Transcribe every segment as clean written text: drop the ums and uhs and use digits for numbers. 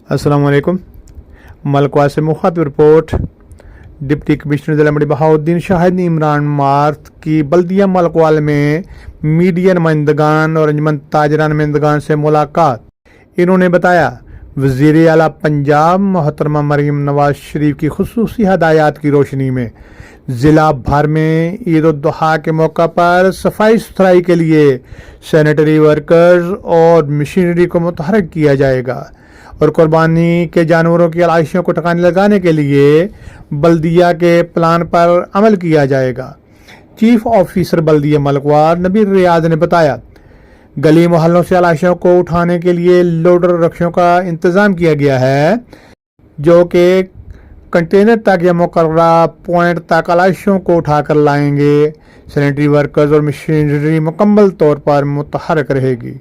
अस्सलाम वालेकुम। मलकवा से मुखातिब रिपोर्ट। डिप्टी कमिश्नर ज़िला मंडी बहाउद्दीन शाहिद ने इमरान मार्थ की बल्दिया मलकवाल में मीडिया नुमाइंदगान और अंजमन ताजरा नुमाइंदगान से मुलाकात। इन्होंने बताया वज़ीर आला पंजाब मोहतरमा मरीम नवाज शरीफ की खुसूसी हदायत की रोशनी में ज़िला भर में ईद उल जुहा के मौका पर सफाई सुथराई के लिए सैनिटरी वर्कर्स और मशीनरी को मुतहर्रिक किया जाएगा और कुर्बानी के जानवरों की आलाइशों को ठिकाने लगाने के लिए बल्दिया के प्लान पर अमल किया जाएगा। चीफ ऑफिसर बल्दिया मलकवाल नबीर रियाज ने बताया गली मोहल्लों से आलाइशों को उठाने के लिए लोडर रक्षों का इंतज़ाम किया गया है जो कि कंटेनर तक या मुकर्ररा पॉइंट तक आलाइशों को उठाकर लाएंगे। सैनिटरी वर्कर्स और मशीनरी मुकम्मल तौर पर मुतहर्रिक रहेगी।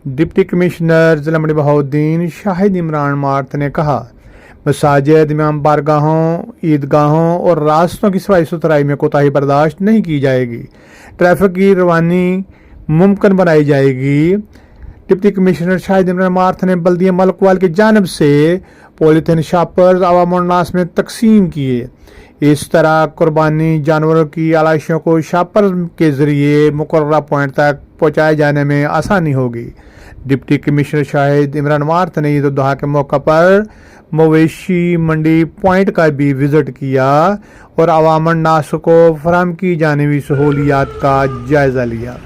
डिप्टी कमिश्नर ज़िला मंडी बहाउद्दीन शाहिद इमरान मार्थ ने कहा मसाजिद, इमाम बारगाहों, ईदगाहों और रास्तों की सफाई सुथराई में कोताही बर्दाश्त नहीं की जाएगी। ट्रैफिक की रवानी मुमकिन बनाई जाएगी। Deputy commissioner Shahid Imran math ने बल्दिया मलकवाल की जानिब से पॉलीथीन शापर्स अवाम नास में तकसीम किए। इस तरह कुर्बानी जानवरों की आलाइशों को शापर के जरिए मुकर्ररा पॉइंट तक पहुँचाए जाने में आसानी होगी। Deputy commissioner Shahid Imran math ने ईद उल जुहा के मौका पर मवेशी मंडी पॉइंट का भी विजिट किया और अवाम नास को फराहम की जाने वाली सहूलियात का जायजा लिया।